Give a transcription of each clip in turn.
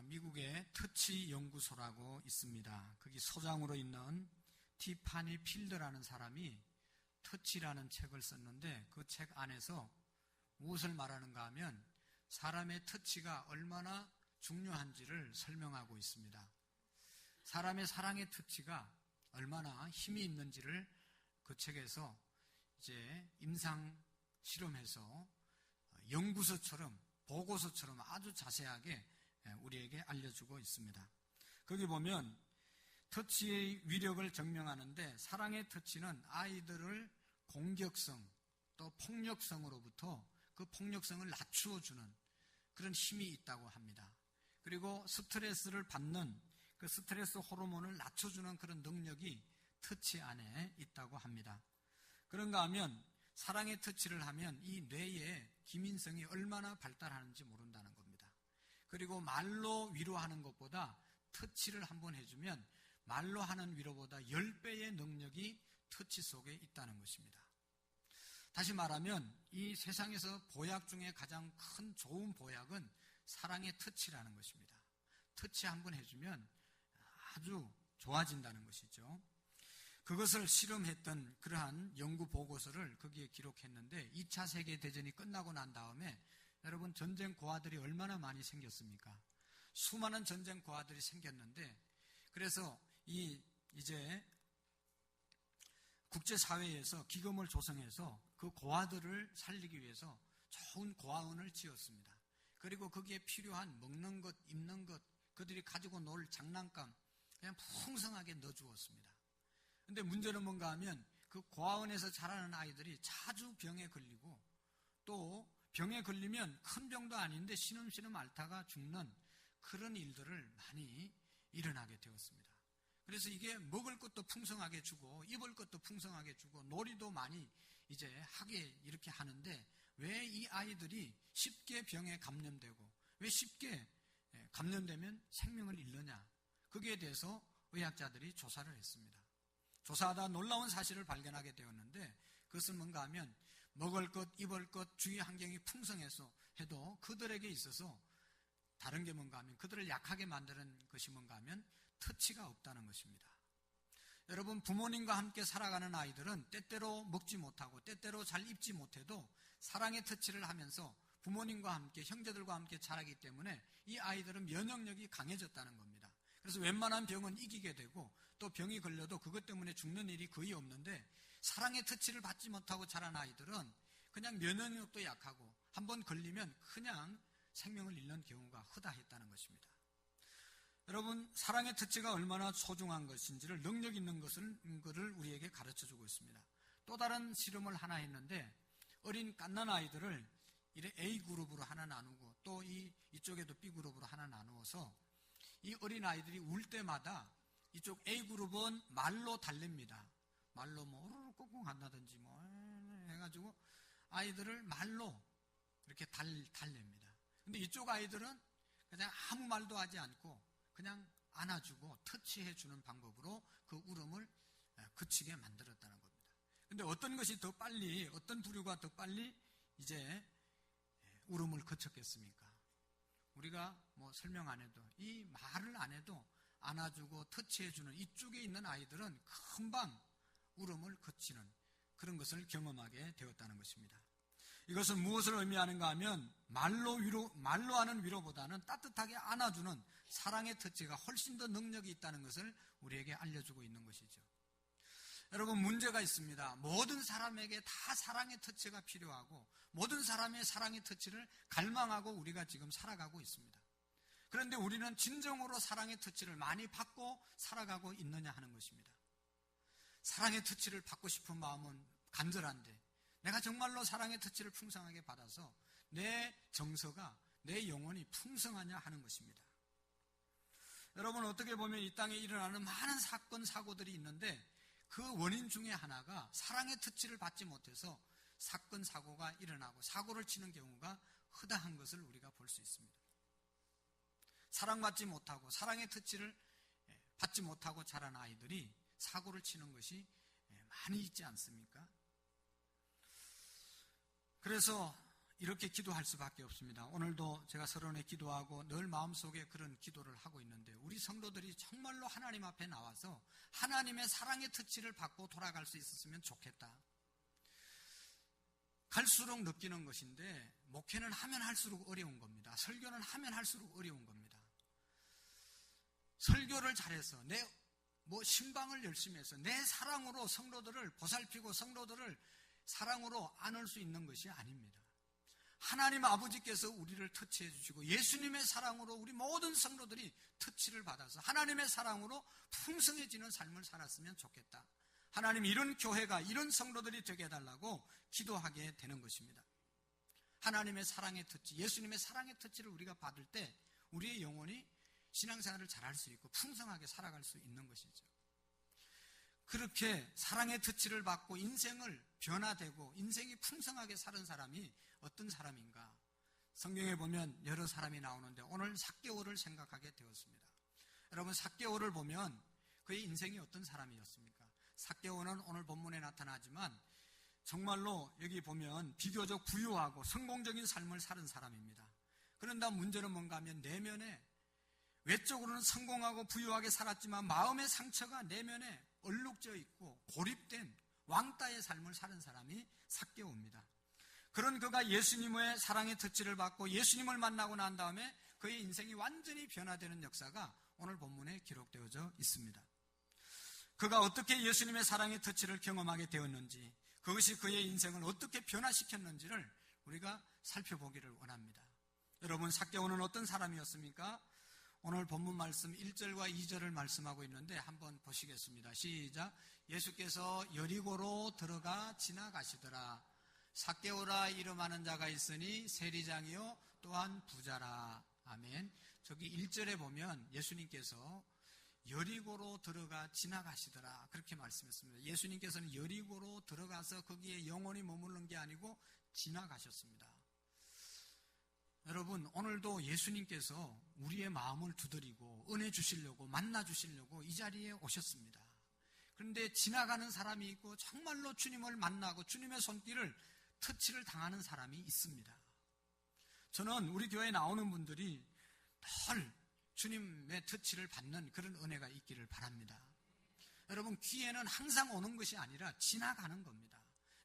미국의 터치 연구소라고 있습니다. 거기 소장으로 있는 티파니 필드라는 사람이 터치라는 책을 썼는데 그 책 안에서 무엇을 말하는가 하면 사람의 터치가 얼마나 중요한지를 설명하고 있습니다. 사람의 사랑의 터치가 얼마나 힘이 있는지를 그 책에서 이제 임상 실험해서 연구소처럼 보고서처럼 아주 자세하게 우리에게 알려주고 있습니다. 거기 보면 터치의 위력을 증명하는데 사랑의 터치는 아이들을 공격성 또 폭력성으로부터 그 폭력성을 낮추어주는 그런 힘이 있다고 합니다. 그리고 스트레스를 받는 그 스트레스 호르몬을 낮춰주는 그런 능력이 터치 안에 있다고 합니다. 그런가 하면 사랑의 터치를 하면 이 뇌의 기민성이 얼마나 발달하는지 모른다는 겁니다. 그리고 말로 위로하는 것보다 터치를 한번 해주면 말로 하는 위로보다 10배의 능력이 터치 속에 있다는 것입니다. 다시 말하면 이 세상에서 보약 중에 가장 큰 좋은 보약은 사랑의 터치라는 것입니다. 터치 한번 해주면 아주 좋아진다는 것이죠. 그것을 실험했던 그러한 연구 보고서를 거기에 기록했는데 2차 세계대전이 끝나고 난 다음에 여러분 전쟁 고아들이 얼마나 많이 생겼습니까? 수많은 전쟁 고아들이 생겼는데 그래서 이제 국제사회에서 기금을 조성해서 그 고아들을 살리기 위해서 좋은 고아원을 지었습니다. 그리고 거기에 필요한 먹는 것, 입는 것, 그들이 가지고 놀 장난감 그냥 풍성하게 넣어주었습니다. 근데 문제는 뭔가 하면 그 고아원에서 자라는 아이들이 자주 병에 걸리고 또 병에 걸리면 큰 병도 아닌데 신음신음 앓다가 죽는 그런 일들을 많이 일어나게 되었습니다. 그래서 이게 먹을 것도 풍성하게 주고 입을 것도 풍성하게 주고 놀이도 많이 이제 하게 이렇게 하는데 왜 이 아이들이 쉽게 병에 감염되고 왜 쉽게 감염되면 생명을 잃느냐 거기에 대해서 의학자들이 조사를 했습니다. 조사하다 놀라운 사실을 발견하게 되었는데 그것은 뭔가 하면 먹을 것, 입을 것, 주위 환경이 풍성해서 해도 그들에게 있어서 다른 게 뭔가 하면 그들을 약하게 만드는 것이 뭔가 하면 터치가 없다는 것입니다. 여러분 부모님과 함께 살아가는 아이들은 때때로 먹지 못하고 때때로 잘 입지 못해도 사랑의 터치를 하면서 부모님과 함께 형제들과 함께 자라기 때문에 이 아이들은 면역력이 강해졌다는 겁니다. 그래서 웬만한 병은 이기게 되고 또 병이 걸려도 그것 때문에 죽는 일이 거의 없는데 사랑의 터치를 받지 못하고 자란 아이들은 그냥 면역력도 약하고 한번 걸리면 그냥 생명을 잃는 경우가 허다했다는 것입니다. 여러분 사랑의 터치가 얼마나 소중한 것인지를 능력 있는 것을 우리에게 가르쳐주고 있습니다. 또 다른 실험을 하나 했는데 어린 갓난 아이들을 이래 A그룹으로 하나 나누고 또 이쪽에도 B그룹으로 하나 나누어서 이 어린 아이들이 울 때마다 이쪽 A그룹은 말로 달랩니다. 말로 뭐 우르르 꽁꽁 한다든지 뭐 해가지고 아이들을 말로 이렇게 달랩니다. 근데 이쪽 아이들은 그냥 아무 말도 하지 않고 그냥 안아주고 터치해주는 방법으로 그 울음을 그치게 만들었다는 겁니다. 근데 어떤 것이 더 빨리, 어떤 부류가 더 빨리 이제 울음을 그쳤겠습니까? 우리가 뭐 설명 안 해도, 이 말을 안 해도 안아주고 터치해주는 이쪽에 있는 아이들은 금방 울음을 그치는 그런 것을 경험하게 되었다는 것입니다. 이것은 무엇을 의미하는가 하면 말로 하는 위로보다는 따뜻하게 안아주는 사랑의 터치가 훨씬 더 능력이 있다는 것을 우리에게 알려주고 있는 것이죠. 여러분 문제가 있습니다. 모든 사람에게 다 사랑의 터치가 필요하고 모든 사람의 사랑의 터치를 갈망하고 우리가 지금 살아가고 있습니다. 그런데 우리는 진정으로 사랑의 터치를 많이 받고 살아가고 있느냐 하는 것입니다. 사랑의 터치를 받고 싶은 마음은 간절한데 내가 정말로 사랑의 터치를 풍성하게 받아서 내 정서가, 내 영혼이 풍성하냐 하는 것입니다. 여러분 어떻게 보면 이 땅에 일어나는 많은 사건, 사고들이 있는데 그 원인 중에 하나가 사랑의 터치를 받지 못해서 사건, 사고가 일어나고 사고를 치는 경우가 허다한 것을 우리가 볼 수 있습니다. 사랑받지 못하고 사랑의 터치를 받지 못하고 자란 아이들이 사고를 치는 것이 많이 있지 않습니까? 그래서 이렇게 기도할 수밖에 없습니다. 오늘도 제가 서론에 기도하고 늘 마음속에 그런 기도를 하고 있는데, 우리 성도들이 정말로 하나님 앞에 나와서 하나님의 사랑의 터치를 받고 돌아갈 수 있었으면 좋겠다. 갈수록 느끼는 것인데, 목회는 하면 할수록 어려운 겁니다. 설교는 하면 할수록 어려운 겁니다. 설교를 잘해서 신방을 열심히 해서 내 사랑으로 성도들을 보살피고 성도들을 사랑으로 안을 수 있는 것이 아닙니다. 하나님 아버지께서 우리를 터치해 주시고 예수님의 사랑으로 우리 모든 성도들이 터치를 받아서 하나님의 사랑으로 풍성해지는 삶을 살았으면 좋겠다. 하나님, 이런 교회가, 이런 성도들이 되게 해달라고 기도하게 되는 것입니다. 하나님의 사랑의 터치, 예수님의 사랑의 터치를 우리가 받을 때 우리의 영혼이 신앙생활을 잘할 수 있고 풍성하게 살아갈 수 있는 것이죠. 그렇게 사랑의 터치를 받고 인생을 변화되고 인생이 풍성하게 사는 사람이 어떤 사람인가? 성경에 보면 여러 사람이 나오는데 오늘 삭개오를 생각하게 되었습니다. 여러분, 삭개오를 보면 그의 인생이 어떤 사람이었습니까? 삭개오는 오늘 본문에 나타나지만 정말로 여기 보면 비교적 부유하고 성공적인 삶을 사는 사람입니다. 그런데 문제는 뭔가 하면 내면에, 외적으로는 성공하고 부유하게 살았지만 마음의 상처가 내면에 얼룩져 있고 고립된 왕따의 삶을 사는 사람이 삭개오입니다. 그런 그가 예수님의 사랑의 터치를 받고 예수님을 만나고 난 다음에 그의 인생이 완전히 변화되는 역사가 오늘 본문에 기록되어져 있습니다. 그가 어떻게 예수님의 사랑의 터치를 경험하게 되었는지, 그것이 그의 인생을 어떻게 변화시켰는지를 우리가 살펴보기를 원합니다. 여러분, 삭개오는 어떤 사람이었습니까? 오늘 본문 말씀 1절과 2절을 말씀하고 있는데 한번 보시겠습니다. 시작. 예수께서 여리고로 들어가 지나가시더라. 삭개오라 이름하는 자가 있으니 세리장이요 또한 부자라. 아멘. 저기 1절에 보면 예수님께서 여리고로 들어가 지나가시더라 그렇게 말씀했습니다. 예수님께서는 여리고로 들어가서 거기에 영원히 머무르는 게 아니고 지나가셨습니다. 여러분, 오늘도 예수님께서 우리의 마음을 두드리고 은혜 주시려고, 만나 주시려고 이 자리에 오셨습니다. 그런데 지나가는 사람이 있고 정말로 주님을 만나고 주님의 손길을, 터치를 당하는 사람이 있습니다. 저는 우리 교회에 나오는 분들이 늘 주님의 터치를 받는 그런 은혜가 있기를 바랍니다. 여러분, 귀에는 항상 오는 것이 아니라 지나가는 겁니다.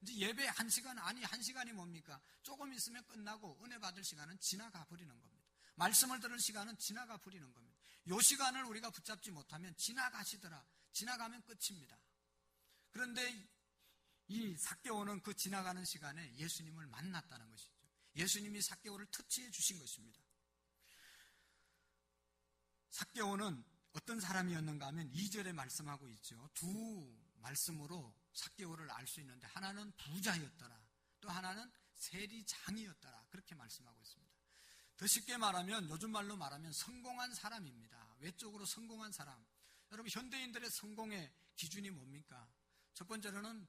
이제 예배 1시간, 아니 1시간이 뭡니까? 조금 있으면 끝나고 은혜 받을 시간은 지나가 버리는 겁니다. 말씀을 들을 시간은 지나가 버리는 겁니다. 이 시간을 우리가 붙잡지 못하면 지나가시더라, 지나가면 끝입니다. 그런데 이 삭개오는 그 지나가는 시간에 예수님을 만났다는 것이죠. 예수님이 삭개오를 터치해 주신 것입니다. 삭개오는 어떤 사람이었는가 하면 2절에 말씀하고 있죠. 두 말씀으로 삭개오를 알 수 있는데, 하나는 부자였더라, 또 하나는 세리장이었더라 그렇게 말씀하고 있습니다. 더 쉽게 말하면, 요즘 말로 말하면 성공한 사람입니다. 외적으로 성공한 사람. 여러분, 현대인들의 성공의 기준이 뭡니까? 첫 번째로는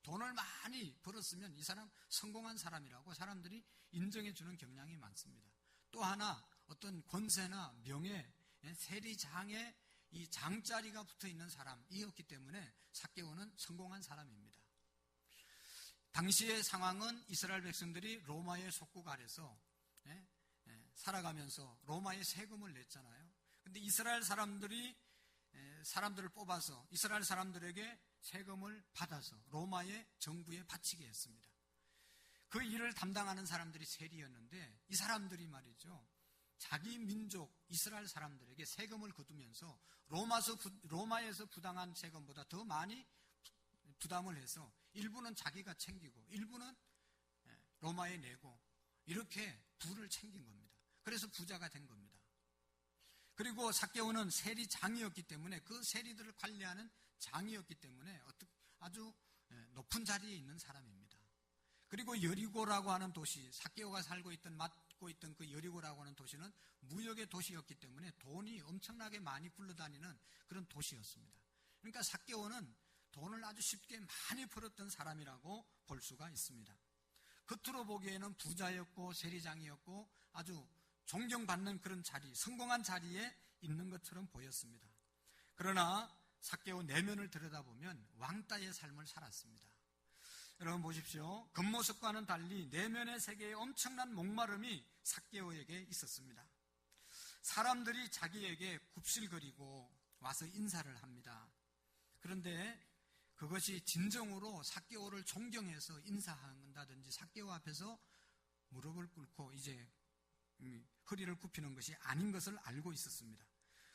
돈을 많이 벌었으면 이 사람 성공한 사람이라고 사람들이 인정해 주는 경향이 많습니다. 또 하나, 어떤 권세나 명예, 세리장에 이 장자리가 붙어 있는 사람이었기 때문에 삭개오는 성공한 사람입니다. 당시의 상황은 이스라엘 백성들이 로마의 속국 아래서 살아가면서 로마의 세금을 냈잖아요. 그런데 이스라엘 사람들이 사람들을 뽑아서 이스라엘 사람들에게 세금을 받아서 로마의 정부에 바치게 했습니다. 그 일을 담당하는 사람들이 세리였는데, 이 사람들이 말이죠, 자기 민족 이스라엘 사람들에게 세금을 거두면서 로마에서 부당한 세금보다 더 많이 부담을 해서 일부는 자기가 챙기고 일부는 로마에 내고, 이렇게 부를 챙긴 겁니다. 그래서 부자가 된 겁니다. 그리고 삭개오는 세리장이었기 때문에, 그 세리들을 관리하는 장이었기 때문에 아주 높은 자리에 있는 사람입니다. 그리고 여리고라고 하는 도시, 삭개오가 살고 있던, 맡고 있던 그 여리고라고 하는 도시는 무역의 도시였기 때문에 돈이 엄청나게 많이 굴러다니는 그런 도시였습니다. 그러니까 삭개오는 돈을 아주 쉽게 많이 벌었던 사람이라고 볼 수가 있습니다. 겉으로 보기에는 부자였고 세리장이었고 아주 존경받는 그런 자리, 성공한 자리에 있는 것처럼 보였습니다. 그러나 삭개오 내면을 들여다보면 왕따의 삶을 살았습니다. 여러분 보십시오. 겉모습과는 달리 내면의 세계에 엄청난 목마름이 삭개오에게 있었습니다. 사람들이 자기에게 굽실거리고 와서 인사를 합니다. 그런데 그것이 진정으로 삭개오를 존경해서 인사한다든지 삭개오 앞에서 무릎을 꿇고 이제 허리를 굽히는 것이 아닌 것을 알고 있었습니다.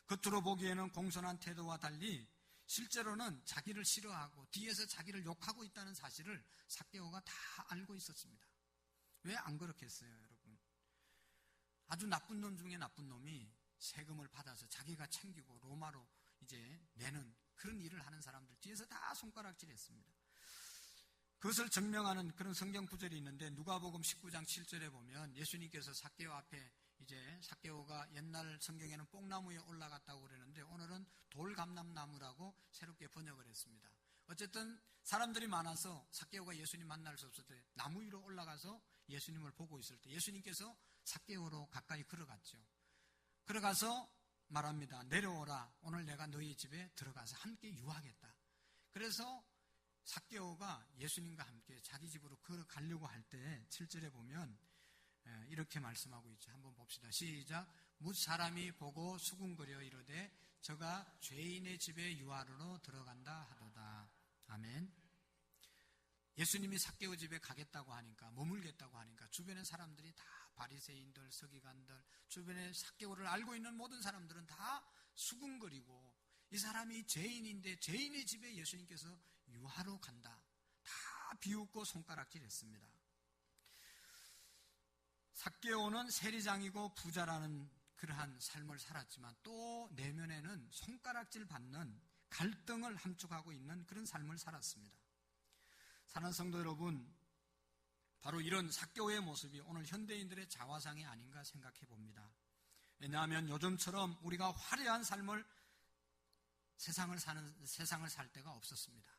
겉으로 보기에는 공손한 태도와 달리 실제로는 자기를 싫어하고 뒤에서 자기를 욕하고 있다는 사실을 삭개오가 다 알고 있었습니다. 왜 안 그렇겠어요, 여러분? 아주 나쁜 놈 중에 나쁜 놈이 세금을 받아서 자기가 챙기고 로마로 이제 내는 그런 일을 하는 사람들 뒤에서 다 손가락질했습니다. 그것을 증명하는 그런 성경 구절이 있는데 누가복음 19장 7절에 보면 예수님께서 삭개오 앞에 이제 삭개오가 옛날 성경에는 뽕나무에 올라갔다고 그러는데 오늘은 돌감람나무라고 새롭게 번역을 했습니다. 어쨌든 사람들이 많아서 삭개오가 예수님 만날 수 없을 때 나무 위로 올라가서 예수님을 보고 있을 때 예수님께서 삭개오로 가까이 걸어갔죠. 걸어가서 말합니다. 내려오라. 오늘 내가 너희 집에 들어가서 함께 유하겠다. 그래서 삭개오가 예수님과 함께 자기 집으로 걸어가려고 할 때 7절에 보면 이렇게 말씀하고 있죠. 한번 봅시다. 시작. 뭇 사람이 보고 수군거려 이르되 저가 죄인의 집에 유하러 들어간다 하도다. 아멘. 예수님이 삭개오 집에 가겠다고 하니까 머물겠다고 하니까 주변의 사람들이 다 바리새인들, 서기관들, 주변에 삭개오를 알고 있는 모든 사람들은 다 수군거리고 이 사람이 죄인인데 죄인의 집에 예수님께서 유하러 간다. 다 비웃고 손가락질했습니다. 삭개오는 세리장이고 부자라는 그러한 삶을 살았지만 또 내면에는 손가락질 받는 갈등을 함축하고 있는 그런 삶을 살았습니다. 사랑하는 성도 여러분, 바로 이런 삭개오의 모습이 오늘 현대인들의 자화상이 아닌가 생각해 봅니다. 왜냐하면 요즘처럼 우리가 화려한 삶을 세상을 살 때가 없었습니다.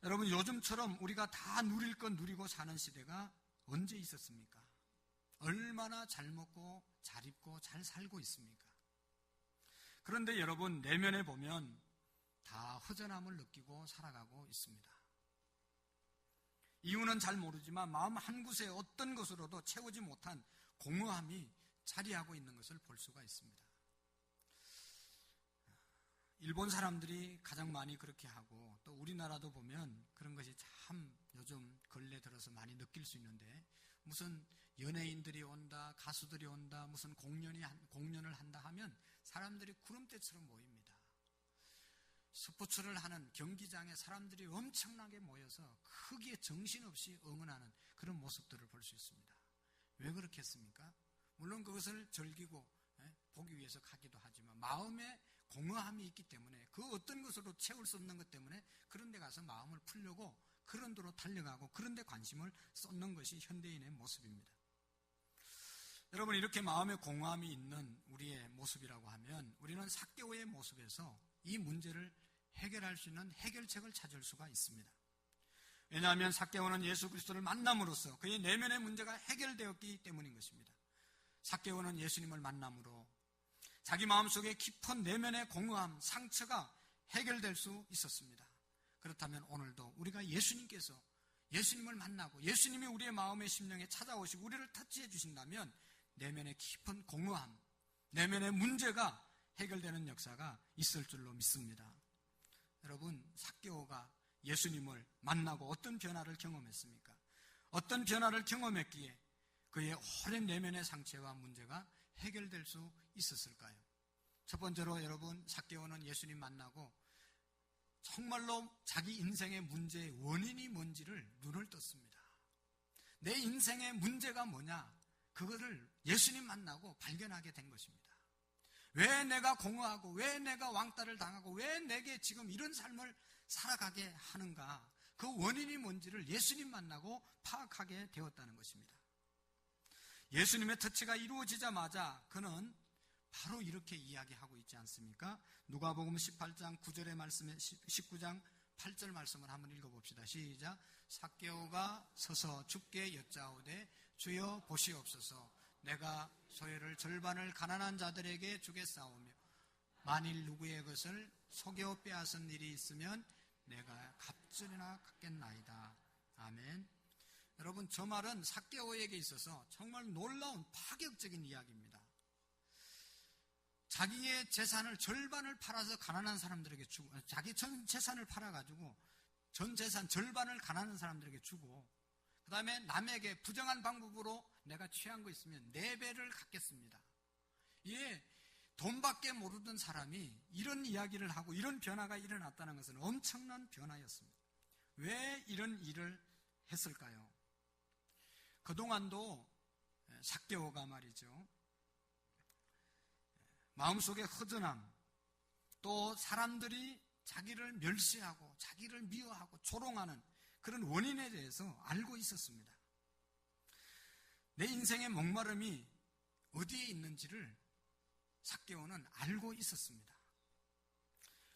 여러분, 요즘처럼 우리가 다 누릴 것 누리고 사는 시대가 언제 있었습니까? 얼마나 잘 먹고 잘 입고 잘 살고 있습니까? 그런데 여러분, 내면에 보면 다 허전함을 느끼고 살아가고 있습니다. 이유는 잘 모르지만 마음 한 곳에 어떤 것으로도 채우지 못한 공허함이 자리하고 있는 것을 볼 수가 있습니다. 일본 사람들이 가장 많이 그렇게 하고 또 우리나라도 보면 그런 것이 참 요즘 근래 들어서 많이 느낄 수 있는데 무슨 연예인들이 온다, 가수들이 온다, 무슨 공연을 한다 하면 사람들이 구름대처럼 모입니다. 스포츠를 하는 경기장에 사람들이 엄청나게 모여서 크게 정신없이 응원하는 그런 모습들을 볼 수 있습니다. 왜 그렇겠습니까? 물론 그것을 즐기고 보기 위해서 가기도 하지만 마음에 공허함이 있기 때문에 그 어떤 것으로 채울 수 없는 것 때문에 그런 데 가서 마음을 풀려고 그런 데로 달려가고 그런 데 관심을 쏟는 것이 현대인의 모습입니다. 여러분, 이렇게 마음에 공허함이 있는 우리의 모습이라고 하면 우리는 삭개오의 모습에서 이 문제를 해결할 수 있는 해결책을 찾을 수가 있습니다. 왜냐하면 삭개오는 예수 그리스도를 만남으로써 그의 내면의 문제가 해결되었기 때문인 것입니다. 삭개오는 예수님을 만남으로 자기 마음속에 깊은 내면의 공허함, 상처가 해결될 수 있었습니다. 그렇다면 오늘도 우리가 예수님께서 예수님을 만나고 예수님이 우리의 마음의 심령에 찾아오시고 우리를 터치해 주신다면 내면의 깊은 공허함, 내면의 문제가 해결되는 역사가 있을 줄로 믿습니다. 여러분, 삭개오가 예수님을 만나고 어떤 변화를 경험했습니까? 어떤 변화를 경험했기에 그의 오랜 내면의 상처와 문제가 해결될 수 있었을까요? 첫 번째로 여러분, 삭개오는 예수님 만나고 정말로 자기 인생의 문제의 원인이 뭔지를 눈을 떴습니다. 내 인생의 문제가 뭐냐? 그거를 예수님 만나고 발견하게 된 것입니다. 왜 내가 공허하고 왜 내가 왕따를 당하고 왜 내게 지금 이런 삶을 살아가게 하는가? 그 원인이 뭔지를 예수님 만나고 파악하게 되었다는 것입니다. 예수님의 터치가 이루어지자마자 그는 바로 이렇게 이야기하고 있지 않습니까? 누가복음 18장 9절의 말씀에 19장 8절 말씀을 한번 읽어봅시다. 시작. 삭개오가 서서 주께 여짜오되 주여 보시옵소서. 내가 소유를 절반을 가난한 자들에게 주겠사오며 만일 누구의 것을 속여 빼앗은 일이 있으면 내가 갑절이나 갚겠나이다. 아멘. 여러분, 저 말은 삭개오에게 있어서 정말 놀라운 파격적인 이야기입니다. 자기의 재산을 절반을 팔아서 가난한 사람들에게 주고, 자기 전 재산을 팔아가지고 전 재산 절반을 가난한 사람들에게 주고, 그 다음에 남에게 부정한 방법으로 내가 취한 거 있으면 4배를 갚겠습니다. 이게 돈밖에 모르던 사람이 이런 이야기를 하고 이런 변화가 일어났다는 것은 엄청난 변화였습니다. 왜 이런 일을 했을까요? 그동안도 삭개오가 말이죠, 마음속에 허전함, 또 사람들이 자기를 멸시하고 자기를 미워하고 조롱하는 그런 원인에 대해서 알고 있었습니다. 내 인생의 목마름이 어디에 있는지를 삭개오는 알고 있었습니다.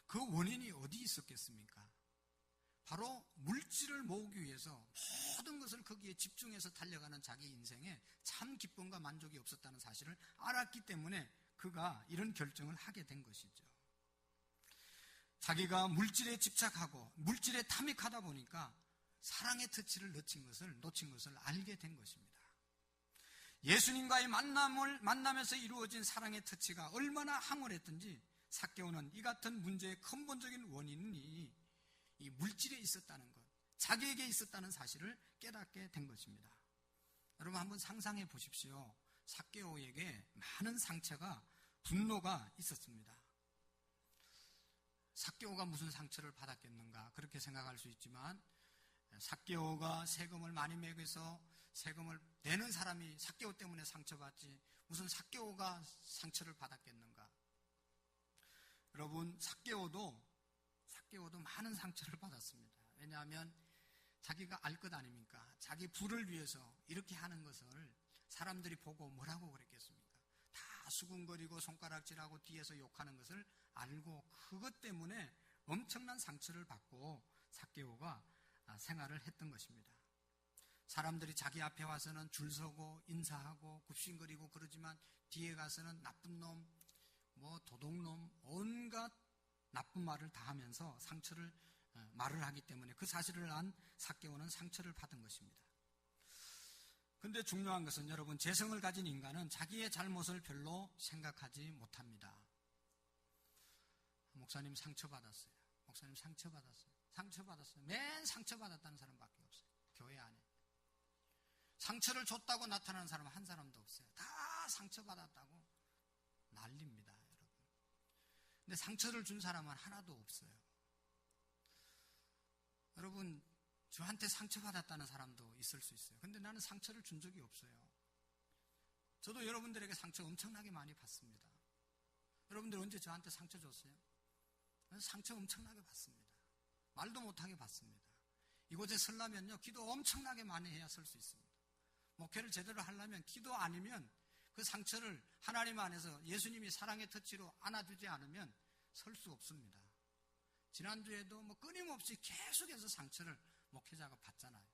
그 원인이 어디 있었겠습니까? 바로 물질을 모으기 위해서 모든 것을 거기에 집중해서 달려가는 자기 인생에 참 기쁨과 만족이 없었다는 사실을 알았기 때문에 그가 이런 결정을 하게 된 것이죠. 자기가 물질에 집착하고 물질에 탐닉하다 보니까 사랑의 터치를 놓친 것을 알게 된 것입니다. 예수님과의 만남에서 이루어진 사랑의 터치가 얼마나 황홀했던지 삭개오는 이 같은 문제의 근본적인 원인이 이 물질에 있었다는 것, 자기에게 있었다는 사실을 깨닫게 된 것입니다. 여러분, 한번 상상해 보십시오. 삭개오에게 많은 상처가, 분노가 있었습니다. 삭개오가 무슨 상처를 받았겠는가 그렇게 생각할 수 있지만, 삭개오가 세금을 많이 매겨서 세금을 내는 사람이 삭개오 때문에 상처받지 무슨 삭개오가 상처를 받았겠는가. 여러분, 삭개오도 많은 상처를 받았습니다. 왜냐하면 자기가 알 것 아닙니까? 자기 부를 위해서 이렇게 하는 것을 사람들이 보고 뭐라고 그랬겠습니까? 다 수군거리고 손가락질하고 뒤에서 욕하는 것을 알고 그것 때문에 엄청난 상처를 받고 삭개오가 생활을 했던 것입니다. 사람들이 자기 앞에 와서는 줄 서고 인사하고 굽신거리고 그러지만 뒤에 가서는 나쁜 놈, 도둑놈, 온갖 나쁜 말을 다 하면서 말을 하기 때문에 그 사실을 안 삭개오는 상처를 받은 것입니다. 그런데 중요한 것은 여러분, 재성을 가진 인간은 자기의 잘못을 별로 생각하지 못합니다. 목사님 상처받았어요. 목사님 상처받았어요. 상처받았어요. 맨 상처받았다는 사람밖에 없어요. 교회 안에. 상처를 줬다고 나타나는 사람은 한 사람도 없어요. 다 상처받았다고 난립니다, 여러분. 근데 상처를 준 사람은 하나도 없어요. 여러분, 저한테 상처받았다는 사람도 있을 수 있어요. 근데 나는 상처를 준 적이 없어요. 저도 여러분들에게 상처 엄청나게 많이 받습니다. 여러분들 언제 저한테 상처 줬어요? 상처 엄청나게 받습니다. 말도 못하게 받습니다. 이곳에 서려면요, 기도 엄청나게 많이 해야 설 수 있습니다. 목회를 제대로 하려면 기도 아니면 그 상처를 하나님 안에서 예수님이 사랑의 터치로 안아주지 않으면 설 수 없습니다. 지난주에도 끊임없이 계속해서 상처를 목회자가 받잖아요.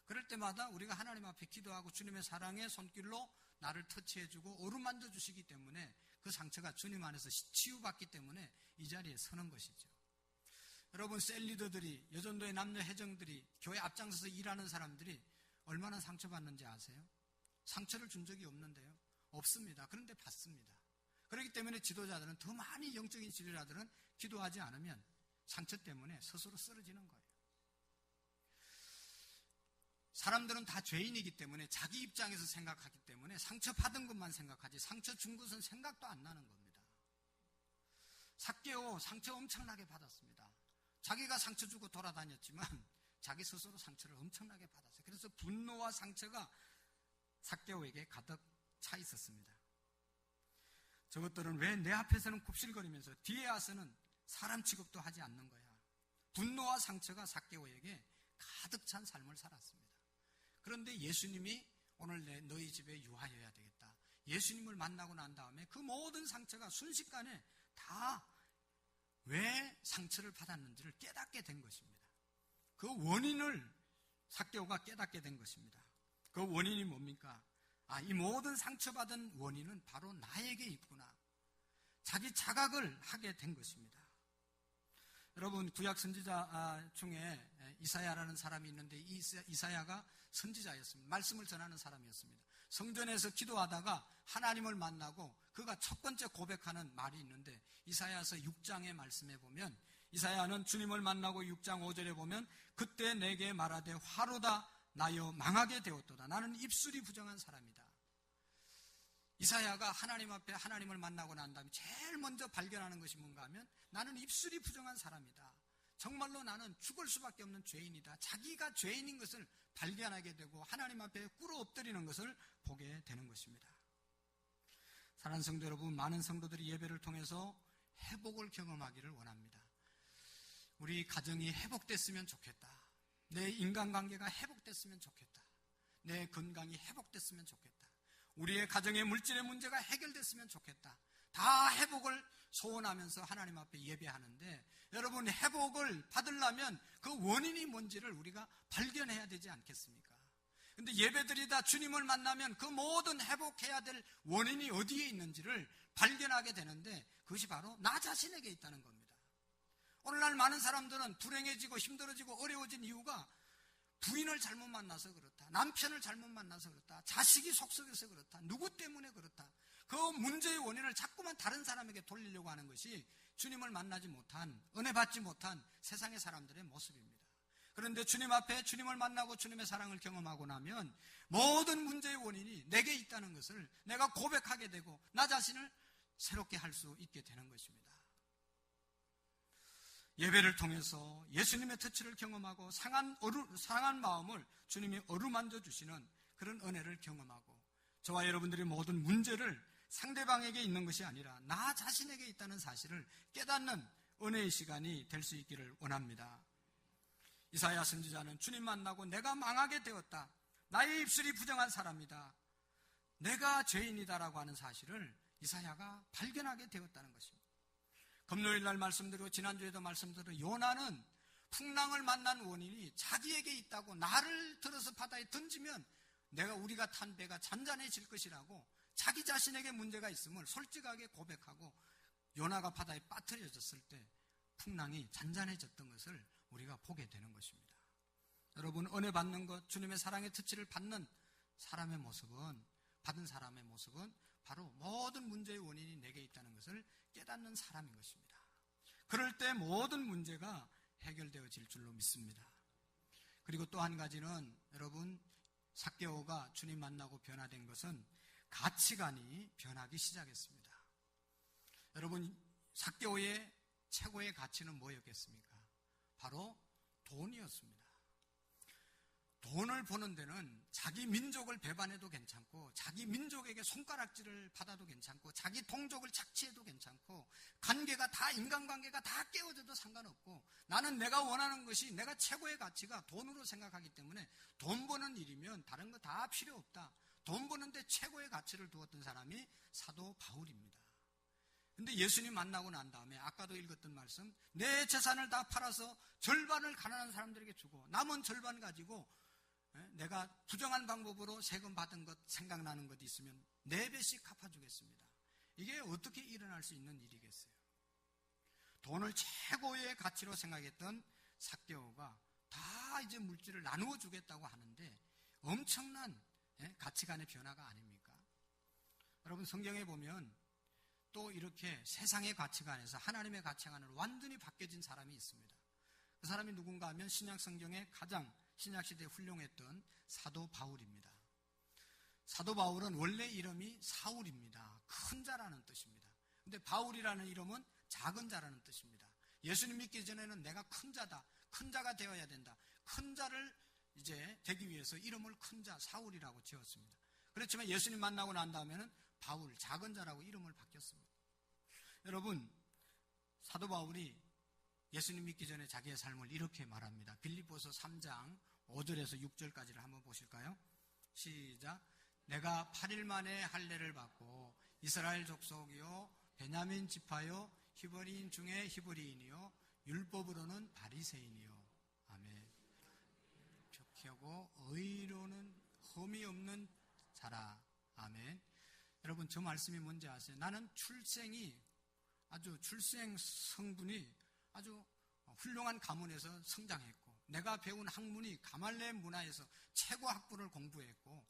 그럴 때마다 우리가 하나님 앞에 기도하고 주님의 사랑의 손길로 나를 터치해주고 어루만져 주시기 때문에 그 상처가 주님 안에서 치유받기 때문에 이 자리에 서는 것이죠. 여러분, 셀리더들이, 여전도의 남녀 회정들이, 교회 앞장서서 일하는 사람들이 얼마나 상처받는지 아세요? 상처를 준 적이 없는데요. 없습니다. 그런데 받습니다. 그렇기 때문에 지도자들은, 더 많이 영적인 지도자들은 기도하지 않으면 상처 때문에 스스로 쓰러지는 거예요. 사람들은 다 죄인이기 때문에 자기 입장에서 생각하기 때문에 상처받은 것만 생각하지 상처 준 것은 생각도 안 나는 겁니다. 삭개오 상처 엄청나게 받았습니다. 자기가 상처 주고 돌아다녔지만 자기 스스로 상처를 엄청나게 받았어요. 그래서 분노와 상처가 삭개오에게 가득 차 있었습니다. 저것들은 왜 내 앞에서는 굽실거리면서 뒤에 와서는 사람 취급도 하지 않는 거야. 분노와 상처가 삭개오에게 가득 찬 삶을 살았습니다. 그런데 예수님이 오늘 너희 집에 유하여야 되겠다. 예수님을 만나고 난 다음에 그 모든 상처가 순식간에 다 왜 상처를 받았는지를 깨닫게 된 것입니다. 그 원인을 삭개오가 깨닫게 된 것입니다. 그 원인이 뭡니까? 이 모든 상처받은 원인은 바로 나에게 있구나. 자기 자각을 하게 된 것입니다. 여러분, 구약 선지자 중에 이사야라는 사람이 있는데 이 이사야가 선지자였습니다. 말씀을 전하는 사람이었습니다. 성전에서 기도하다가 하나님을 만나고 그가 첫 번째 고백하는 말이 있는데 이사야서 6장의 말씀에 보면 이사야는 주님을 만나고 6장 5절에 보면 그때 내게 말하되 화로다 나여 망하게 되었도다. 나는 입술이 부정한 사람이다. 이사야가 하나님 앞에 하나님을 만나고 난 다음에 제일 먼저 발견하는 것이 뭔가 하면 나는 입술이 부정한 사람이다. 정말로 나는 죽을 수밖에 없는 죄인이다. 자기가 죄인인 것을 발견하게 되고 하나님 앞에 꿇어 엎드리는 것을 보게 되는 것입니다. 사랑하는 성도 여러분, 많은 성도들이 예배를 통해서 회복을 경험하기를 원합니다. 우리 가정이 회복됐으면 좋겠다. 내 인간관계가 회복됐으면 좋겠다. 내 건강이 회복됐으면 좋겠다. 우리의 가정의 물질의 문제가 해결됐으면 좋겠다. 다 회복을 소원하면서 하나님 앞에 예배하는데 여러분, 회복을 받으려면 그 원인이 뭔지를 우리가 발견해야 되지 않겠습니까? 근데 예배드리다 주님을 만나면 그 모든 회복해야 될 원인이 어디에 있는지를 발견하게 되는데 그것이 바로 나 자신에게 있다는 겁니다. 오늘날 많은 사람들은 불행해지고 힘들어지고 어려워진 이유가 부인을 잘못 만나서 그렇다. 남편을 잘못 만나서 그렇다. 자식이 속썩여서 그렇다. 누구 때문에 그렇다. 그 문제의 원인을 자꾸만 다른 사람에게 돌리려고 하는 것이 주님을 만나지 못한, 은혜 받지 못한 세상의 사람들의 모습입니다. 그런데 주님 앞에 주님을 만나고 주님의 사랑을 경험하고 나면 모든 문제의 원인이 내게 있다는 것을 내가 고백하게 되고 나 자신을 새롭게 할 수 있게 되는 것입니다. 예배를 통해서 예수님의 터치를 경험하고 상한 마음을 주님이 어루만져 주시는 그런 은혜를 경험하고 저와 여러분들의 모든 문제를 상대방에게 있는 것이 아니라 나 자신에게 있다는 사실을 깨닫는 은혜의 시간이 될 수 있기를 원합니다. 이사야 선지자는 주님 만나고 내가 망하게 되었다. 나의 입술이 부정한 사람이다. 내가 죄인이다라고 하는 사실을 이사야가 발견하게 되었다는 것입니다. 금요일 날 말씀드리고 지난주에도 말씀드린 요나는 풍랑을 만난 원인이 자기에게 있다고 나를 들어서 바다에 던지면 우리가 탄 배가 잔잔해질 것이라고 자기 자신에게 문제가 있음을 솔직하게 고백하고 요나가 바다에 빠뜨려졌을 때 풍랑이 잔잔해졌던 것을 우리가 보게 되는 것입니다. 여러분, 은혜 받는 것, 주님의 사랑의 터치를 받는 사람의 모습은, 받은 사람의 모습은 바로 모든 문제의 원인이 내게 있다는 것을 깨닫는 사람인 것입니다. 그럴 때 모든 문제가 해결되어질 줄로 믿습니다. 그리고 또 한 가지는 여러분, 삭개오가 주님 만나고 변화된 것은 가치관이 변하기 시작했습니다. 여러분, 삭개오의 최고의 가치는 뭐였겠습니까? 바로 돈이었습니다. 돈을 버는 데는 자기 민족을 배반해도 괜찮고 자기 민족에게 손가락질을 받아도 괜찮고 자기 동족을 착취해도 괜찮고 인간관계가 다 깨어져도 상관없고 나는 내가 원하는 것이 내가 최고의 가치가 돈으로 생각하기 때문에 돈 버는 일이면 다른 거 다 필요 없다. 돈 버는데 최고의 가치를 두었던 사람이 사도 바울입니다. 근데 예수님 만나고 난 다음에 아까도 읽었던 말씀, 내 재산을 다 팔아서 절반을 가난한 사람들에게 주고 남은 절반 가지고 내가 부정한 방법으로 세금 받은 것 생각나는 것 있으면 4배씩 갚아주겠습니다. 이게 어떻게 일어날 수 있는 일이겠어요? 돈을 최고의 가치로 생각했던 삭개오가 다 이제 물질을 나누어 주겠다고 하는데 엄청난 가치관의 변화가 아닙니까? 여러분, 성경에 보면 또 이렇게 세상의 가치관에서 하나님의 가치관을 완전히 바뀌어진 사람이 있습니다. 그 사람이 누군가 하면 신약 성경에 가장 신약시대에 훌륭했던 사도 바울입니다. 사도 바울은 원래 이름이 사울입니다. 큰 자라는 뜻입니다. 근데 바울이라는 이름은 작은 자라는 뜻입니다. 예수님 믿기 전에는 내가 큰 자다, 큰 자가 되어야 된다. 큰 자를 이제 되기 위해서 이름을 큰 자, 사울이라고 지었습니다. 그렇지만 예수님 만나고 난 다음에는 바울, 작은 자라고 이름을 바뀌었습니다. 여러분, 사도 바울이 예수님 믿기 전에 자기의 삶을 이렇게 말합니다. 빌립보서 3장 5절에서 6절까지를 한번 보실까요? 시작. 내가 8일 만에 할례를 받고 이스라엘 족속이요 베냐민 지파요 히브리인 중에 히브리인이요 율법으로는 바리새인이요 아멘. 격하고 의로는 흠이 없는 자라. 아멘. 여러분, 저 말씀이 뭔지 아세요? 나는 출생 성분이 아주 훌륭한 가문에서 성장했고, 내가 배운 학문이 가말레 문화에서 최고 학부를 공부했고,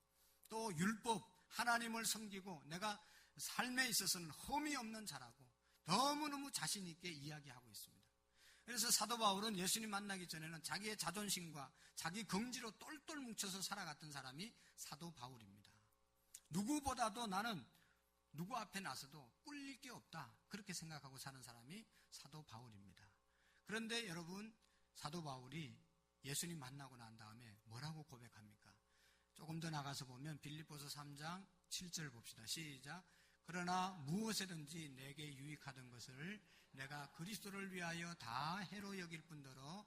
또 율법, 하나님을 섬기고 내가 삶에 있어서는 흠이 없는 자라고 너무너무 자신 있게 이야기하고 있습니다. 그래서 사도 바울은 예수님 만나기 전에는 자기의 자존심과 자기 긍지로 똘똘 뭉쳐서 살아갔던 사람이 사도 바울입니다. 누구보다도 나는 누구 앞에 나서도 꿀릴 게 없다, 그렇게 생각하고 사는 사람이 사도 바울입니다. 그런데 여러분, 사도 바울이 예수님 만나고 난 다음에 뭐라고 고백합니까? 조금 더 나가서 보면 빌립보서 3장 7절 봅시다. 시작. 그러나 무엇이든지 내게 유익하던 것을 내가 그리스도를 위하여 다 해로 여길 뿐더러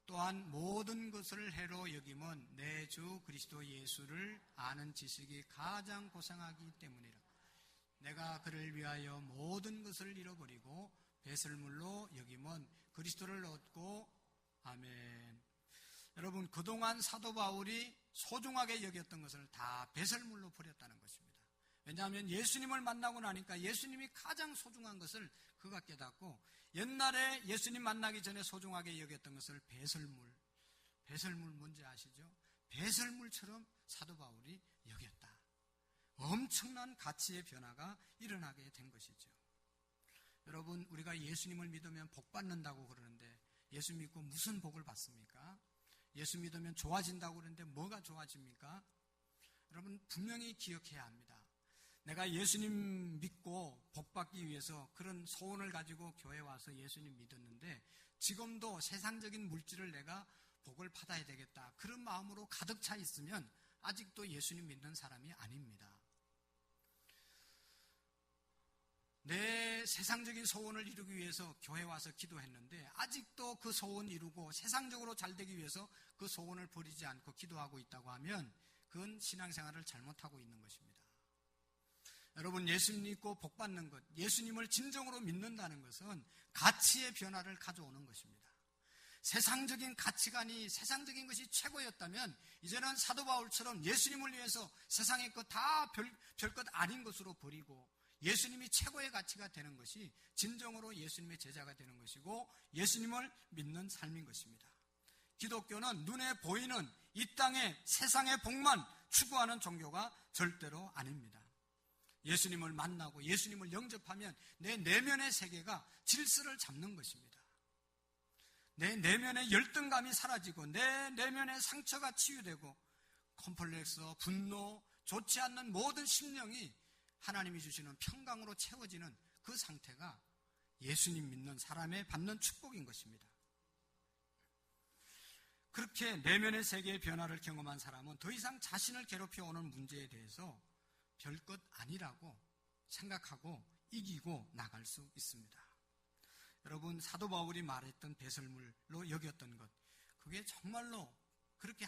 또한 모든 것을 해로 여김은 내 주 그리스도 예수를 아는 지식이 가장 고상하기 때문이라. 내가 그를 위하여 모든 것을 잃어버리고 배설물로 여김은 그리스도를 얻고. 아멘. 여러분, 그동안 사도 바울이 소중하게 여겼던 것을 다 배설물로 버렸다는 것입니다. 왜냐하면 예수님을 만나고 나니까 예수님이 가장 소중한 것을 그가 깨닫고, 옛날에 예수님 만나기 전에 소중하게 여겼던 것을 배설물 뭔지 아시죠? 배설물처럼 사도 바울이 여겼다. 엄청난 가치의 변화가 일어나게 된 것이죠. 여러분, 우리가 예수님을 믿으면 복 받는다고 그러는데 예수 믿고 무슨 복을 받습니까? 예수 믿으면 좋아진다고 그러는데 뭐가 좋아집니까? 여러분, 분명히 기억해야 합니다. 내가 예수님 믿고 복 받기 위해서 그런 소원을 가지고 교회 와서 예수님 믿었는데 지금도 세상적인 물질을 내가 복을 받아야 되겠다, 그런 마음으로 가득 차 있으면 아직도 예수님 믿는 사람이 아닙니다. 내 세상적인 소원을 이루기 위해서 교회 와서 기도했는데 아직도 그 소원 이루고 세상적으로 잘 되기 위해서 그 소원을 버리지 않고 기도하고 있다고 하면 그건 신앙생활을 잘못하고 있는 것입니다. 여러분, 예수님 믿고 복 받는 것, 예수님을 진정으로 믿는다는 것은 가치의 변화를 가져오는 것입니다. 세상적인 가치관이, 세상적인 것이 최고였다면 이제는 사도 바울처럼 예수님을 위해서 세상의 것 다 별것 아닌 것으로 버리고 예수님이 최고의 가치가 되는 것이 진정으로 예수님의 제자가 되는 것이고 예수님을 믿는 삶인 것입니다. 기독교는 눈에 보이는 이 땅의 세상의 복만 추구하는 종교가 절대로 아닙니다. 예수님을 만나고 예수님을 영접하면 내 내면의 세계가 질서를 잡는 것입니다. 내 내면의 열등감이 사라지고 내 내면의 상처가 치유되고 컴플렉스, 분노, 좋지 않는 모든 심령이 하나님이 주시는 평강으로 채워지는 그 상태가 예수님 믿는 사람의 받는 축복인 것입니다. 그렇게 내면의 세계의 변화를 경험한 사람은 더 이상 자신을 괴롭혀오는 문제에 대해서 별것 아니라고 생각하고 이기고 나갈 수 있습니다. 여러분, 사도 바울이 말했던 배설물로 여겼던 것, 그게 정말로 그렇게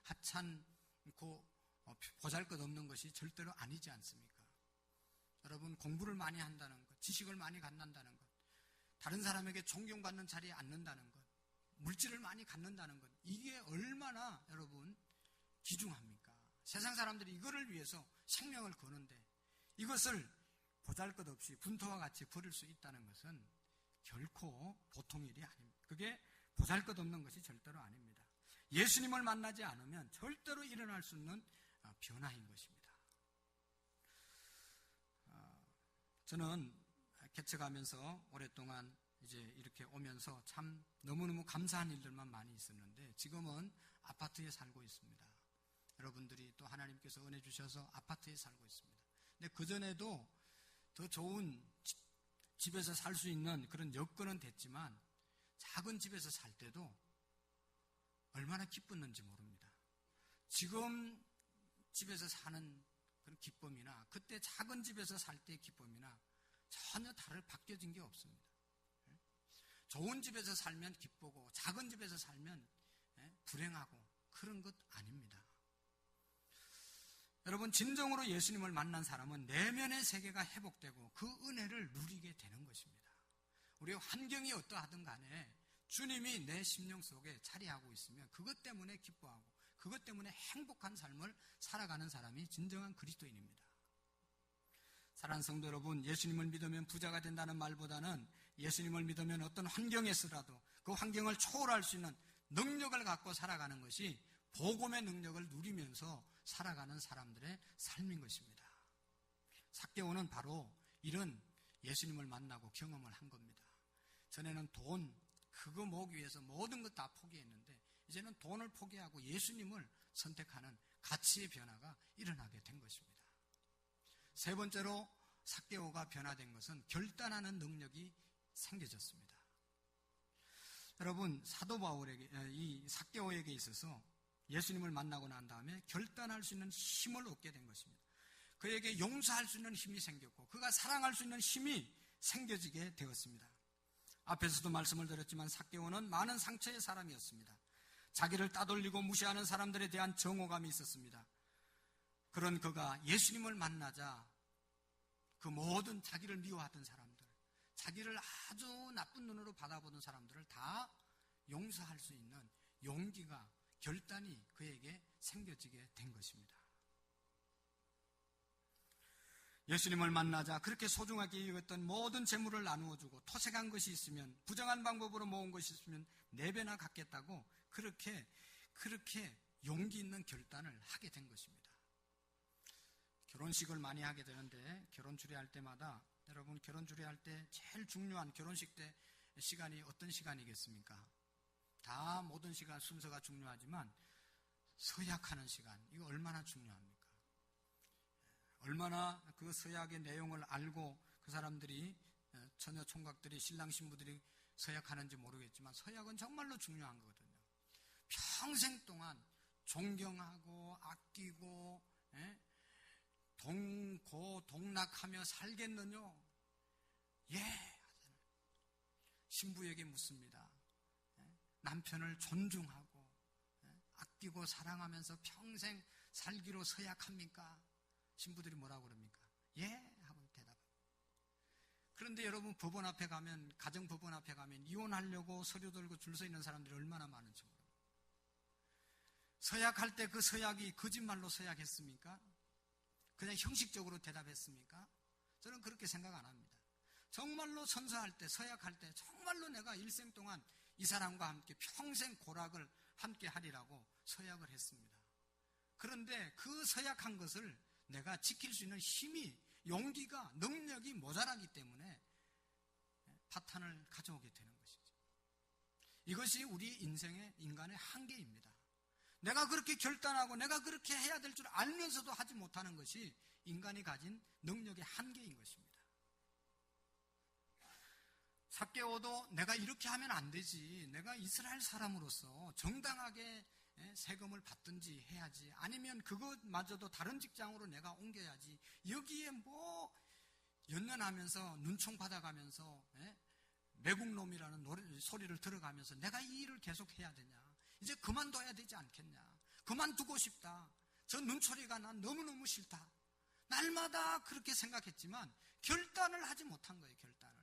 하찮고 보잘것없는 것이 절대로 아니지 않습니까? 여러분, 공부를 많이 한다는 것, 지식을 많이 갖는다는 것, 다른 사람에게 존경받는 자리에 앉는다는 것, 물질을 많이 갖는다는 것, 이게 얼마나 여러분 귀중합니까? 세상 사람들이 이거를 위해서 생명을 거는데 이것을 보잘것없이 분토와 같이 버릴 수 있다는 것은 결코 보통 일이 아닙니다. 그게 보잘것없는 것이 절대로 아닙니다. 예수님을 만나지 않으면 절대로 일어날 수 없는 변화인 것입니다. 저는 개척하면서 오랫동안 이제 이렇게 오면서 참 너무너무 감사한 일들만 많이 있었는데 지금은 아파트에 살고 있습니다. 여러분들이 또 하나님께서 은혜 주셔서 아파트에 살고 있습니다. 근데 그전에도 더 좋은 집에서 살 수 있는 그런 여건은 됐지만 작은 집에서 살 때도 얼마나 기뻤는지 모릅니다. 지금 집에서 사는 그런 기쁨이나 그때 작은 집에서 살 때의 기쁨이나 전혀 바뀌어진 게 없습니다. 좋은 집에서 살면 기쁘고 작은 집에서 살면 불행하고 그런 것 아닙니다. 여러분, 진정으로 예수님을 만난 사람은 내면의 세계가 회복되고 그 은혜를 누리게 되는 것입니다. 우리의 환경이 어떠하든 간에 주님이 내 심령 속에 자리하고 있으면 그것 때문에 기뻐하고 그것 때문에 행복한 삶을 살아가는 사람이 진정한 그리스도인입니다. 사랑하는 성도 여러분, 예수님을 믿으면 부자가 된다는 말보다는 예수님을 믿으면 어떤 환경에서라도 그 환경을 초월할 수 있는 능력을 갖고 살아가는 것이 복음의 능력을 누리면서 살아가는 사람들의 삶인 것입니다. 삭개오는 바로 이런 예수님을 만나고 경험을 한 겁니다. 전에는 돈, 그거 모으기 위해서 모든 것 다 포기했는데 이제는 돈을 포기하고 예수님을 선택하는 가치의 변화가 일어나게 된 것입니다. 세 번째로 삭개오가 변화된 것은 결단하는 능력이 생겨졌습니다. 여러분, 사도 바울에게, 이 삭개오에게 있어서 예수님을 만나고 난 다음에 결단할 수 있는 힘을 얻게 된 것입니다. 그에게 용서할 수 있는 힘이 생겼고 그가 사랑할 수 있는 힘이 생겨지게 되었습니다. 앞에서도 말씀을 드렸지만 삭개오는 많은 상처의 사람이었습니다. 자기를 따돌리고 무시하는 사람들에 대한 정오감이 있었습니다. 그런 그가 예수님을 만나자 그 모든 자기를 미워하던 사람들, 자기를 아주 나쁜 눈으로 바라보던 사람들을 다 용서할 수 있는 용기가, 결단이 그에게 생겨지게 된 것입니다. 예수님을 만나자 그렇게 소중하게 여겼던 모든 재물을 나누어주고 토색한 것이 있으면, 부정한 방법으로 모은 것이 있으면 4배나 갚겠다고 그렇게 용기 있는 결단을 하게 된 것입니다. 결혼식을 많이 하게 되는데 결혼 주례할 때마다 여러분, 결혼 주례할 때 제일 중요한 결혼식 때 시간이 어떤 시간이겠습니까? 다 모든 시간 순서가 중요하지만 서약하는 시간, 이거 얼마나 중요합니까? 얼마나 그 서약의 내용을 알고 그 사람들이, 처녀 총각들이, 신랑 신부들이 서약하는지 모르겠지만 서약은 정말로 중요한 거거든요. 평생 동안 존경하고 아끼고 동고동락하며 살겠느냐? 예. 신부에게 묻습니다. 남편을 존중하고 아끼고 사랑하면서 평생 살기로 서약합니까? 신부들이 뭐라고 그럽니까? 예 하고 대답합니다. 그런데 여러분, 법원 앞에 가면, 가정법원 앞에 가면 이혼하려고 서류 들고 줄 서 있는 사람들이 얼마나 많은지 모릅니다. 서약할 때 그 서약이 거짓말로 서약했습니까? 그냥 형식적으로 대답했습니까? 저는 그렇게 생각 안 합니다. 정말로 선서할 때, 서약할 때 정말로 내가 일생 동안 이 사람과 함께 평생 고락을 함께 하리라고 서약을 했습니다. 그런데 그 서약한 것을 내가 지킬 수 있는 힘이, 용기가, 능력이 모자라기 때문에 파탄을 가져오게 되는 것이죠. 이것이 우리 인생의, 인간의 한계입니다. 내가 그렇게 결단하고 내가 그렇게 해야 될 줄 알면서도 하지 못하는 것이 인간이 가진 능력의 한계인 것입니다. 삭개오도 내가 이렇게 하면 안 되지, 내가 이스라엘 사람으로서 정당하게 세금을 받든지 해야지, 아니면 그것마저도 다른 직장으로 내가 옮겨야지, 여기에 뭐 연연하면서 눈총 받아가면서 매국놈이라는 소리를 들어가면서 내가 이 일을 계속 해야 되냐, 이제 그만둬야 되지 않겠냐, 그만두고 싶다, 저 눈초리가 난 너무너무 싫다, 날마다 그렇게 생각했지만 결단을 하지 못한 거예요. 결단을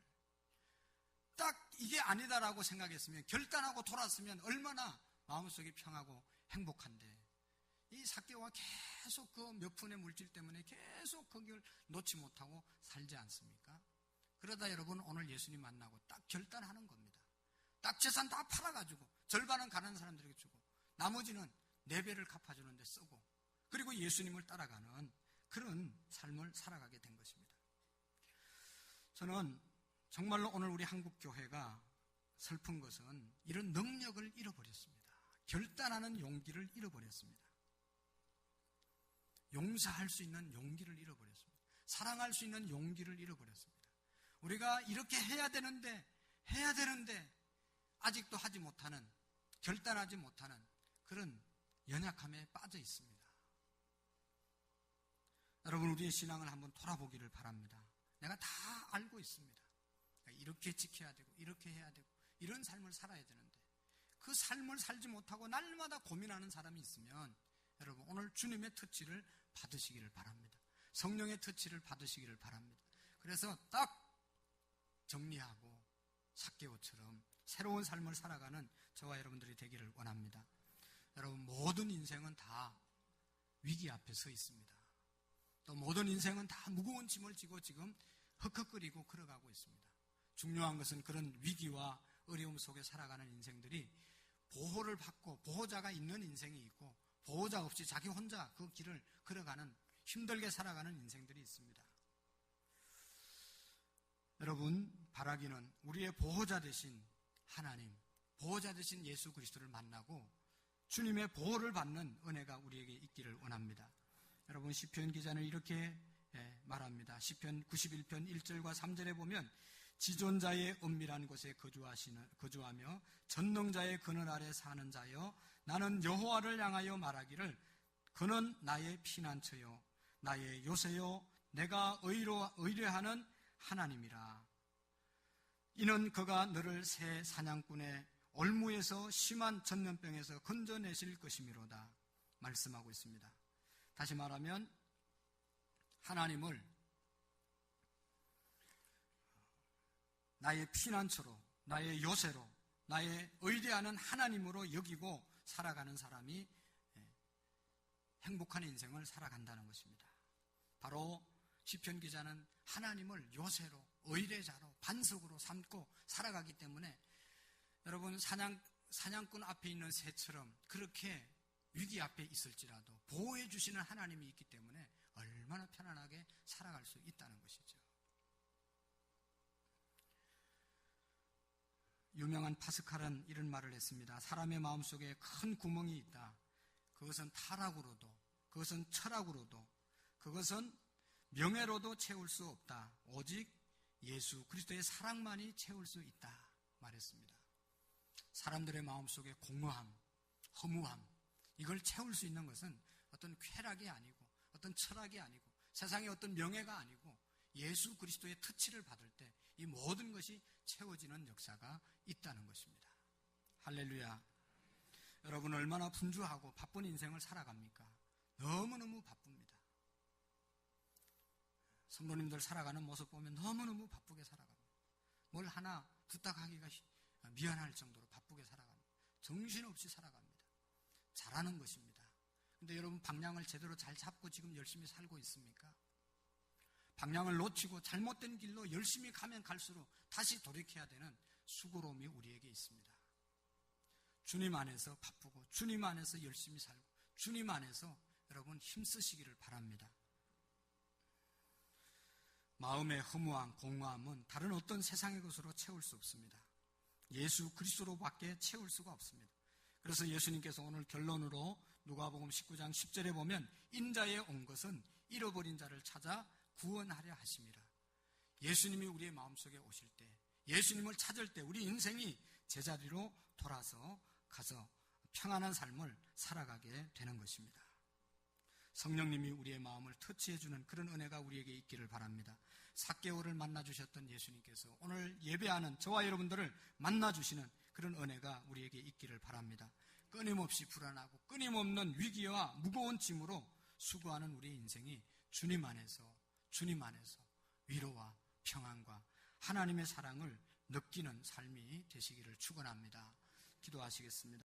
딱 이게 아니다라고 생각했으면, 결단하고 돌았으면 얼마나 마음속이 평하고 행복한데, 이 삭개오가 계속 그 몇 푼의 물질 때문에 계속 거기를 놓지 못하고 살지 않습니까? 그러다 여러분, 오늘 예수님 만나고 딱 결단하는 겁니다. 딱 재산 다 팔아가지고 절반은 가난한 사람들에게 주고 나머지는 4배를 갚아주는 데 쓰고, 그리고 예수님을 따라가는 그런 삶을 살아가게 된 것입니다. 저는 정말로 오늘 우리 한국교회가 슬픈 것은 이런 능력을 잃어버렸습니다. 결단하는 용기를 잃어버렸습니다. 용서할 수 있는 용기를 잃어버렸습니다. 사랑할 수 있는 용기를 잃어버렸습니다. 우리가 이렇게 해야 되는데 아직도 하지 못하는, 결단하지 못하는 그런 연약함에 빠져 있습니다. 여러분, 우리의 신앙을 한번 돌아보기를 바랍니다. 내가 다 알고 있습니다. 이렇게 지켜야 되고 이렇게 해야 되고 이런 삶을 살아야 되는데 그 삶을 살지 못하고 날마다 고민하는 사람이 있으면 여러분, 오늘 주님의 터치를 받으시기를 바랍니다. 성령의 터치를 받으시기를 바랍니다. 그래서 딱 정리하고 삭개오처럼 새로운 삶을 살아가는 저와 여러분들이 되기를 원합니다. 여러분, 모든 인생은 다 위기 앞에 서 있습니다. 또 모든 인생은 다 무거운 짐을 지고 지금 헉헉거리고 걸어가고 있습니다. 중요한 것은 그런 위기와 어려움 속에 살아가는 인생들이 보호를 받고 보호자가 있는 인생이 있고 보호자 없이 자기 혼자 그 길을 걸어가는 힘들게 살아가는 인생들이 있습니다. 여러분, 바라기는 우리의 보호자 되신 하나님, 보호자 되신 예수 그리스도를 만나고 주님의 보호를 받는 은혜가 우리에게 있기를 원합니다. 여러분, 시편 기자는 이렇게 말합니다. 시편 91편 1절과 3절에 보면 지존자의 은밀한 곳에 거주하며 전능자의 그늘 아래 사는 자여, 나는 여호와를 향하여 말하기를 그는 나의 피난처요 나의 요새요 내가 의뢰하는 하나님이라. 이는 그가 너를 새 사냥꾼의 올무에서 심한 전염병에서 건져내실 것이미로다 말씀하고 있습니다. 다시 말하면 하나님을 나의 피난처로, 나의 요새로, 나의 의뢰하는 하나님으로 여기고 살아가는 사람이 행복한 인생을 살아간다는 것입니다. 바로 시편 기자는 하나님을 요새로, 의뢰자로, 반석으로 삼고 살아가기 때문에 여러분, 사냥꾼 앞에 있는 새처럼 그렇게 위기 앞에 있을지라도 보호해 주시는 하나님이 있기 때문에 얼마나 편안하게 살아갈 수 있다는 것이죠. 유명한 파스칼은 이런 말을 했습니다. 사람의 마음속에 큰 구멍이 있다. 그것은 타락으로도, 그것은 철학으로도, 그것은 명예로도 채울 수 없다. 오직 예수 그리스도의 사랑만이 채울 수 있다 말했습니다. 사람들의 마음속에 공허함, 허무함, 이걸 채울 수 있는 것은 어떤 쾌락이 아니고 어떤 철학이 아니고 세상의 어떤 명예가 아니고 예수 그리스도의 터치를 받을 때 이 모든 것이 채워지는 역사가 있다는 것입니다. 할렐루야. 여러분, 얼마나 분주하고 바쁜 인생을 살아갑니까? 너무너무 바쁩니다. 성도님들 살아가는 모습 보면 너무너무 바쁘게 살아갑니다. 뭘 하나 부탁하기가 미안할 정도로 바쁘게 살아갑니다. 정신없이 살아갑니다. 잘하는 것입니다. 근데 여러분, 방향을 제대로 잘 잡고 지금 열심히 살고 있습니까? 방향을 놓치고 잘못된 길로 열심히 가면 갈수록 다시 돌이켜야 되는 수고로움이 우리에게 있습니다. 주님 안에서 바쁘고 주님 안에서 열심히 살고 주님 안에서 여러분 힘쓰시기를 바랍니다. 마음의 허무함, 공허함은 다른 어떤 세상의 것으로 채울 수 없습니다. 예수 그리스도로밖에 채울 수가 없습니다. 그래서 예수님께서 오늘 결론으로 누가복음 19장 10절에 보면 인자에 온 것은 잃어버린 자를 찾아 구원하려 하심이라. 예수님이 우리의 마음속에 오실 때, 예수님을 찾을 때 우리 인생이 제자리로 돌아서 가서 평안한 삶을 살아가게 되는 것입니다. 성령님이 우리의 마음을 터치해주는 그런 은혜가 우리에게 있기를 바랍니다. 삭개오를 만나주셨던 예수님께서 오늘 예배하는 저와 여러분들을 만나주시는 그런 은혜가 우리에게 있기를 바랍니다. 끊임없이 불안하고 끊임없는 위기와 무거운 짐으로 수고하는 우리의 인생이 주님 안에서 위로와 평안과 하나님의 사랑을 느끼는 삶이 되시기를 축원합니다. 기도하시겠습니다.